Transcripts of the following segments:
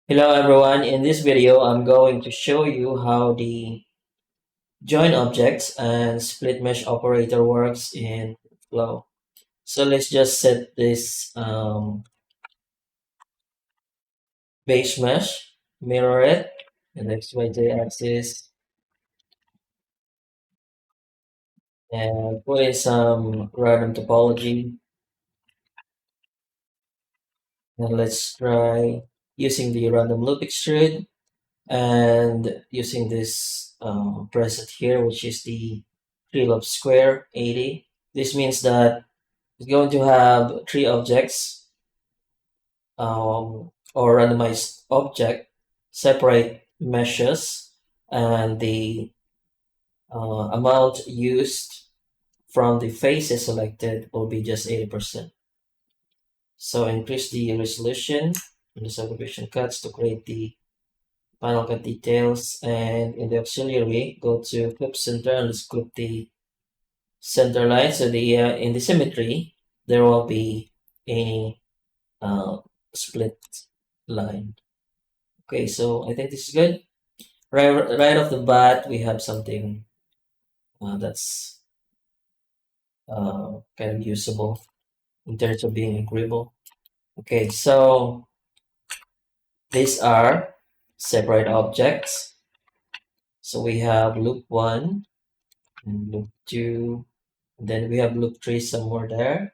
Hello everyone, in this video I'm going to show you how the join objects and split mesh operator works in Flow. So let's just set this base mesh, mirror it, and XYZ axis, and put in some random topology. And let's try using the random loop extrude and using this preset here, which is the tree loop square 80. This means that it's going to have three objects or randomized object, separate meshes, and the amount used from the faces selected will be just 80%. So increase the resolution in the subdivision cuts to create the final cut details, and in the auxiliary go to clip center and let's clip the center line. So the in the symmetry there will be any uh, split line. Okay, so I think this is good. Right off the bat, we have something that's kind of usable in terms of being agreeable. Okay, so these are separate objects. So we have loop 1 and loop 2, and then we have loop 3 somewhere there.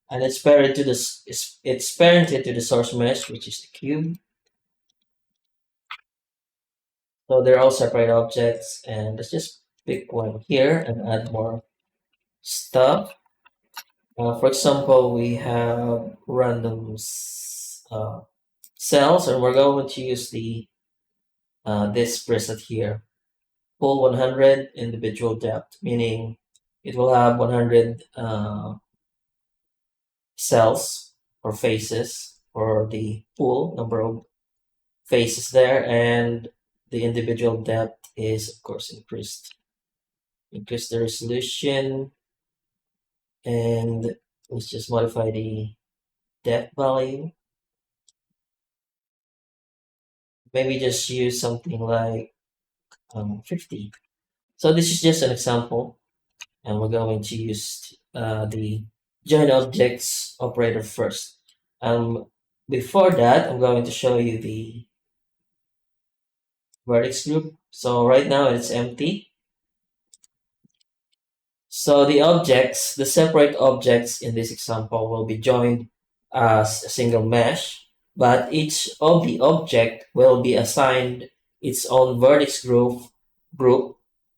And it's paired to this, it's parented to the source mesh, which is the cube. So they're all separate objects, and let's just pick one here and add more stuff. For example, we have random cells, and we're going to use the this preset here. Pull 100 individual depth, meaning it will have 100 cells or faces for the pool number of faces there, and the individual depth is of course increased. Increase the resolution, and let's just modify the depth value. Maybe just use something like 50. So this is just an example, and we're going to use the join objects operator first. Before that, I'm going to show you the vertex group. So right now it's empty. So the objects, the separate objects in this example will be joined as a single mesh, but each of the object will be assigned its own vertex group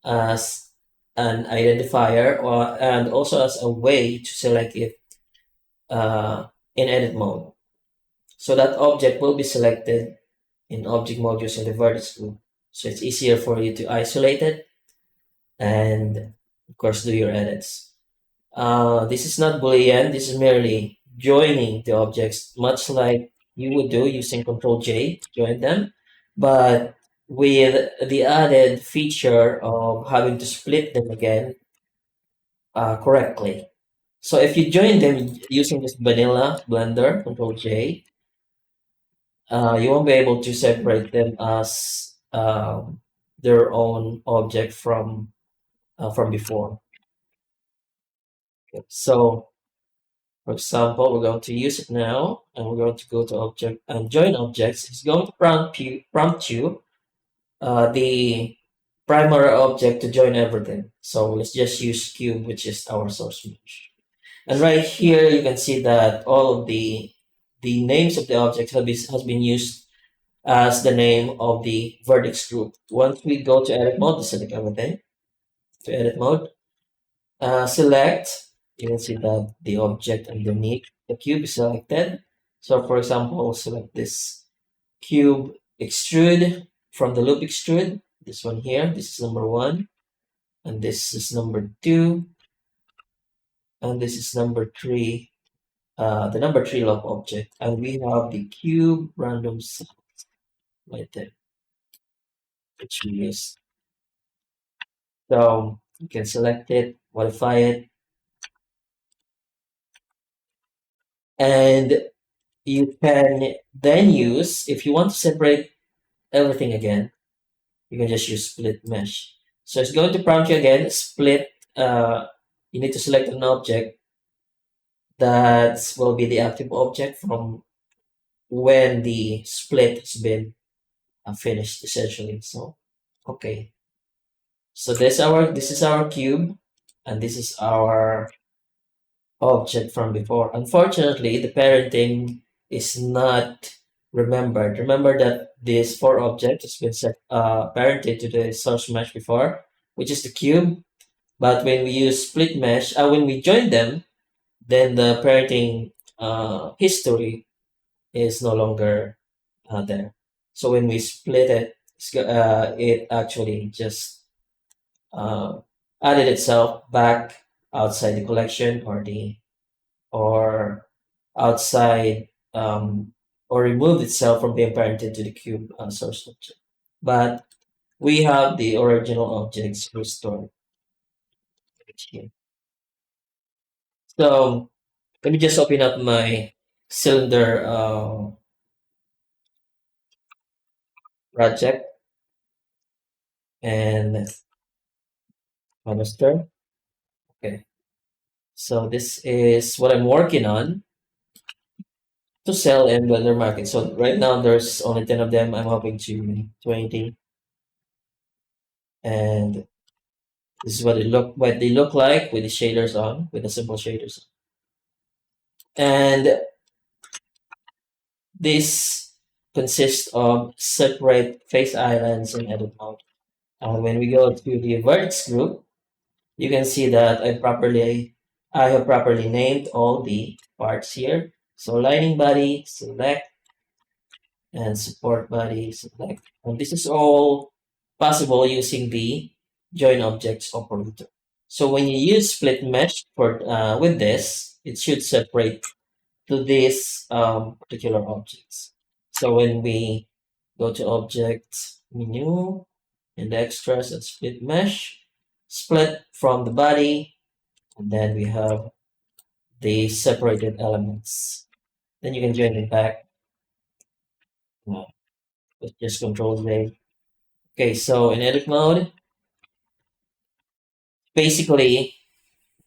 as an identifier and also as a way to select it in edit mode. So that object will be selected in object mode using the vertex group. So it's easier for you to isolate it and of course do your edits. This is not Boolean, this is merely joining the objects, much like you would do using Control J to join them, but with the added feature of having to split them again correctly. So if you join them using just vanilla Blender, Control J, you won't be able to separate them as their own object from before. Okay. So for example, we're going to use it now, and we're going to go to object and join objects. It's going to prompt you the primary object to join everything. So let's just use cube, which is our source mesh. And right here, you can see that all of the names of the objects has been used as the name of the vertex group. Once we go to edit mode, select everything to edit mode. Select, you can see that the object underneath the cube is selected. So for example, I'll select this cube extrude from the loop extrude, this one here, this is number 1, and this is number 2, and this is number 3, the number 3 loop object, and we have the cube random cells right there, which we use. So you can select it, modify it, and you can then use, if you want to separate everything again, you can just use split mesh. So it's going to prompt you again, split, you need to select an object that will be the active object from when the split has been finished essentially. So, okay. So this is our cube and this is our object from before. Unfortunately, the parenting is not remembered. Remember that this four object has been set parented to the source mesh before, which is the cube. But when we use split mesh, when we join them, then the parenting history is no longer there. So when we split it, it actually just uh, added itself back outside the collection or outside or removed itself from being parented to the cube source object. But we have the original objects restored here. So let me just open up my cylinder project and master. Okay. So this is what I'm working on to sell in Blender Market. So right now there's only 10 of them. I'm hoping to 20. And this is what they look like with the shaders on, with the simple shaders. And this consists of separate face islands in edit mode. And when we go to the vertex group, you can see that I have properly named all the parts here. So lining body, select, and support body, select. And this is all possible using the join objects operator. So when you use split mesh for with this, it should separate to these particular objects. So when we go to object menu and the extras and split mesh, split from the body, and then we have the separated elements. Then you can join it back with just Control J. Okay, so in edit mode, basically,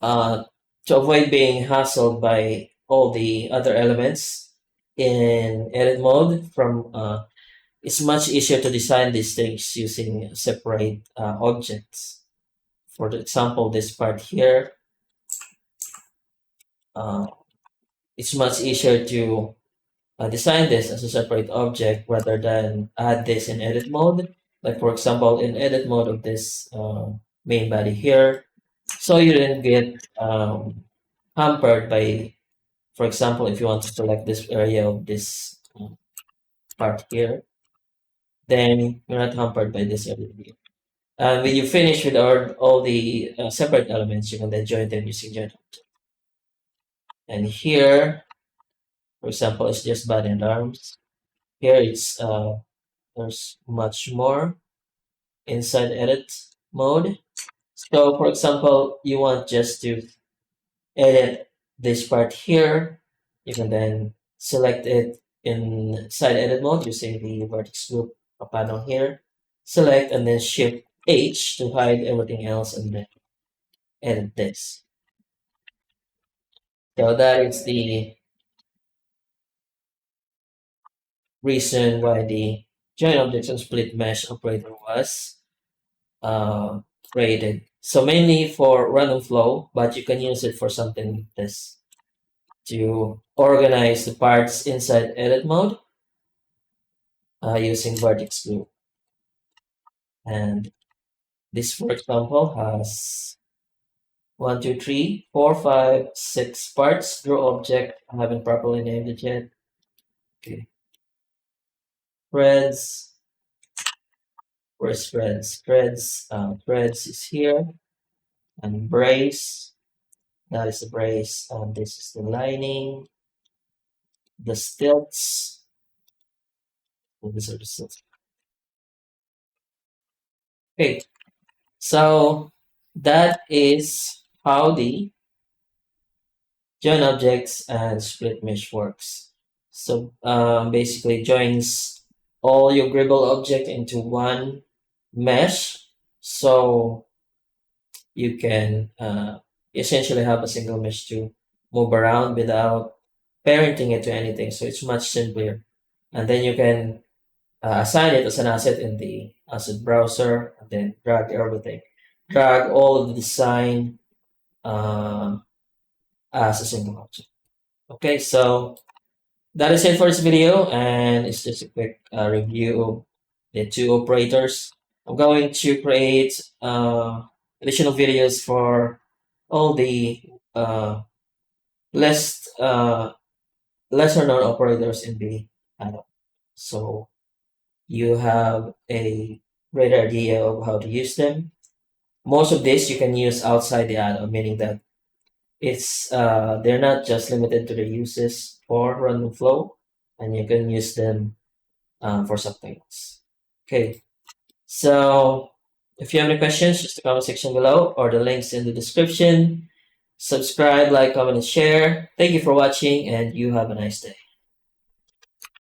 uh, to avoid being hassled by all the other elements in edit mode it's much easier to design these things using separate objects. For example, this part here, uh, it's much easier to design this as a separate object rather than add this in edit mode. Like for example, in edit mode of this main body here, so you didn't get hampered by, for example, if you want to select this area of this part here, then you're not hampered by this area here. And when you finish with all the separate elements, you can then join them using join object. And here, for example, it's just body and arms. Here it's there's much more inside edit mode. So for example, you want just to edit this part here, you can then select it inside edit mode using the vertex group panel here. Select and then shift H to hide everything else and then edit this. So that is the reason why the join objects and split mesh operator was uh, created. So mainly for random flow, but you can use it for something like this to organize the parts inside edit mode using vertex group. And this, for example, has 1, 2, 3, 4, 5, 6 parts. Draw object. I haven't properly named it yet. Okay. Threads. Where's threads? Threads is here. And brace. That is the brace. And this is the lining. The stilts. So these are the stilts. Okay. So that is how the join objects and split mesh works. So basically joins all your Gribble object into one mesh. So you can essentially have a single mesh to move around without parenting it to anything. So it's much simpler. And then you can assign it as an asset in the asset browser and then drag everything. Drag all of the design uh, as a single object. Okay, so that is it for this video, and it's just a quick review of the two operators. I'm going to create additional videos for all the uh, less lesser known operators in the add-on. So you have a great idea of how to use them. Most of this you can use outside the add-on, meaning that it's they're not just limited to the uses for random flow, and you can use them for something else. Okay, so if you have any questions, just the comment section below or the links in the description. Subscribe, like, comment, and share. Thank you for watching, and you have a nice day.